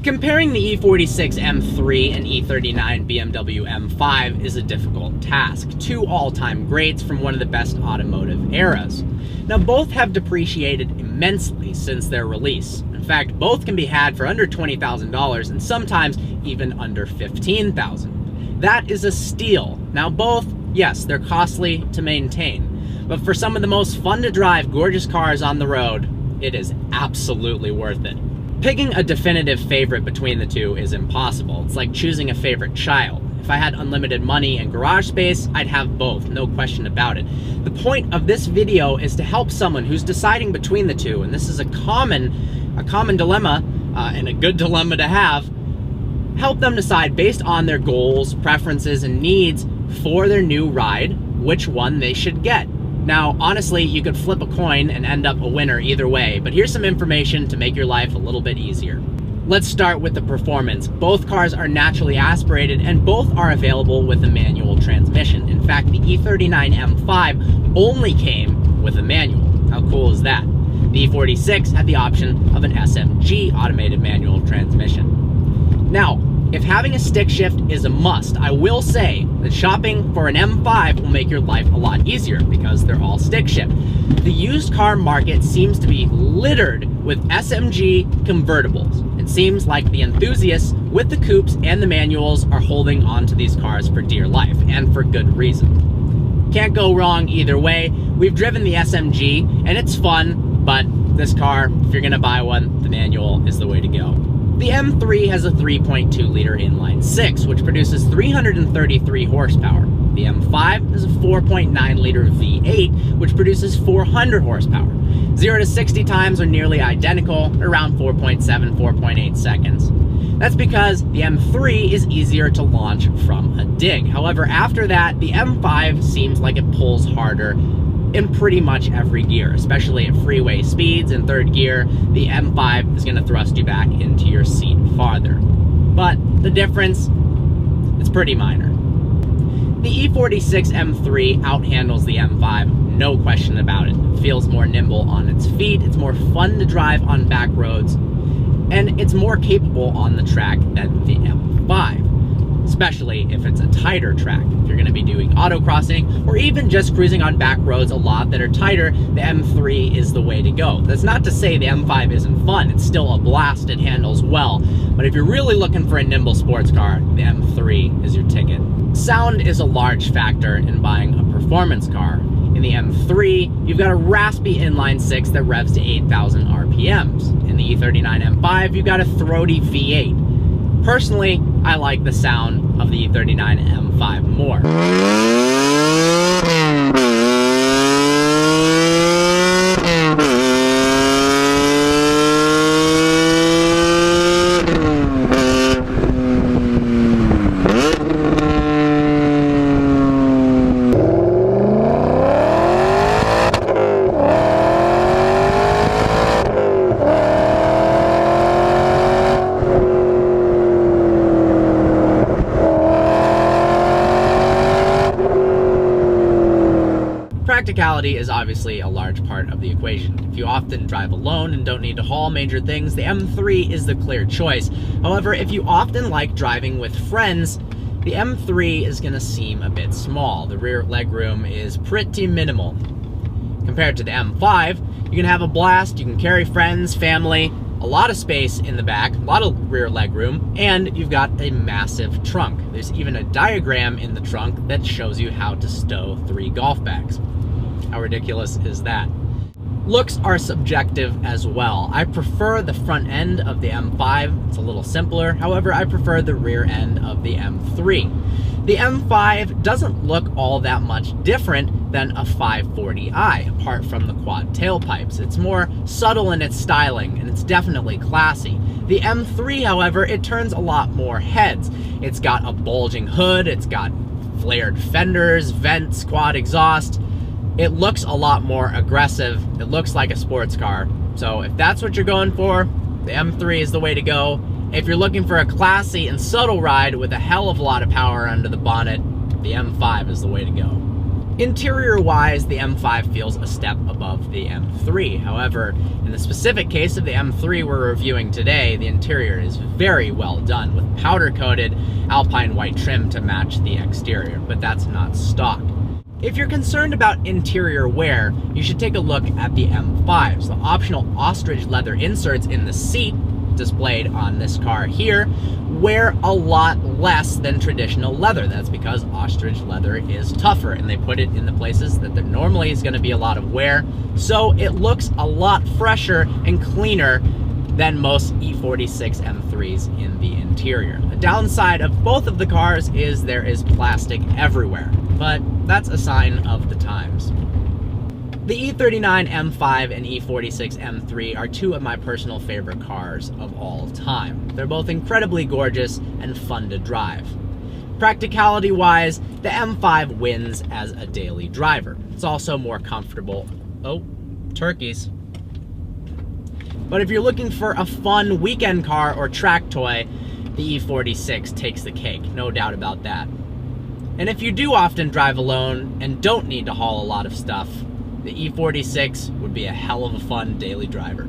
Comparing the E46 M3 and E39 BMW M5 is a difficult task, two all-time greats from one of the best automotive eras. Now, both have depreciated immensely since their release. In fact, both can be had for under $20,000 and sometimes even under $15,000. That is a steal. Now, both, yes, they're costly to maintain, but for some of the most fun to drive, gorgeous cars on the road, it is absolutely worth it. Picking a definitive favorite between the two is impossible. It's like choosing a favorite child. If I had unlimited money and garage space, I'd have both, no question about it. The point of this video is to help someone who's deciding between the two, and this is a common dilemma, and a good dilemma to have. Help them decide based on their goals, preferences, and needs for their new ride, which one they should get. Now, honestly, you could flip a coin and end up a winner either way, but here's some information to make your life a little bit easier. Let's start with the performance. Both cars are naturally aspirated and both are available with a manual transmission. In fact, the E39 M5 only came with a manual. How cool is that? The E46 had the option of an SMG automated manual transmission. Now, if having a stick shift is a must, I will say that shopping for an M5 will make your life a lot easier because they're all stick shift. The used car market seems to be littered with SMG convertibles. It seems like the enthusiasts with the coupes and the manuals are holding onto these cars for dear life, and for good reason. Can't go wrong either way. We've driven the SMG and it's fun, but this car, if you're gonna buy one, the manual is the way to go. The M3 has a 3.2-liter inline-six, which produces 333 horsepower. The M5 is a 4.9-liter V8, which produces 400 horsepower. 0 to 60 times are nearly identical, around 4.7, 4.8 seconds. That's because the M3 is easier to launch from a dig. However, after that, the M5 seems like it pulls harder in pretty much every gear, especially at freeway speeds. In third gear, the M5 is going to thrust you back into your seat farther. But the difference, it's pretty minor. The E46 M3 outhandles the M5, no question about it. It feels more nimble on its feet, it's more fun to drive on back roads, and it's more capable on the track than the M5. Especially if it's a tighter track. If you're going to be doing autocrossing or even just cruising on back roads a lot that are tighter, the M3 is the way to go. That's not to say the M5 isn't fun. It's still a blast. It handles well. But if you're really looking for a nimble sports car, the M3 is your ticket. Sound is a large factor in buying a performance car. In the M3, you've got a raspy inline-six that revs to 8,000 RPMs. In the E39 M5, you've got a throaty V8. Personally, I like the sound of the E39 M5 more. Practicality is obviously a large part of the equation. If you often drive alone and don't need to haul major things, the M3 is the clear choice. However, if you often like driving with friends, the M3 is going to seem a bit small. The rear legroom is pretty minimal. Compared to the M5, you can have a blast, you can carry friends, family, a lot of space in the back, a lot of rear legroom, and you've got a massive trunk. There's even a diagram in the trunk that shows you how to stow 3 golf bags. How ridiculous is that? Looks are subjective as well. I prefer the front end of the M5. It's a little simpler. However, I prefer the rear end of the M3. The M5 doesn't look all that much different than a 540i, apart from the quad tailpipes. It's more subtle in its styling, and it's definitely classy. The M3, however, it turns a lot more heads. It's got a bulging hood, it's got flared fenders, vents, quad exhaust. It looks a lot more aggressive. It looks like a sports car. So if that's what you're going for, the M3 is the way to go. If you're looking for a classy and subtle ride with a hell of a lot of power under the bonnet, the M5 is the way to go. Interior-wise, the M5 feels a step above the M3. However, in the specific case of the M3 we're reviewing today, the interior is very well done with powder-coated Alpine white trim to match the exterior, but that's not stock. If you're concerned about interior wear, you should take a look at the M5s. The optional ostrich leather inserts in the seat, displayed on this car here, wear a lot less than traditional leather. That's because ostrich leather is tougher, and they put it in the places that there normally is going to be a lot of wear, so it looks a lot fresher and cleaner than most E46 M3s in the interior. The downside of both of the cars is there is plastic everywhere, but that's a sign of the times. The E39 M5 and E46 M3 are two of my personal favorite cars of all time. They're both incredibly gorgeous and fun to drive. Practicality-wise, the M5 wins as a daily driver. It's also more comfortable. Oh, turkeys. But if you're looking for a fun weekend car or track toy, the E46 takes the cake, no doubt about that. And if you do often drive alone and don't need to haul a lot of stuff, the E46 would be a hell of a fun daily driver.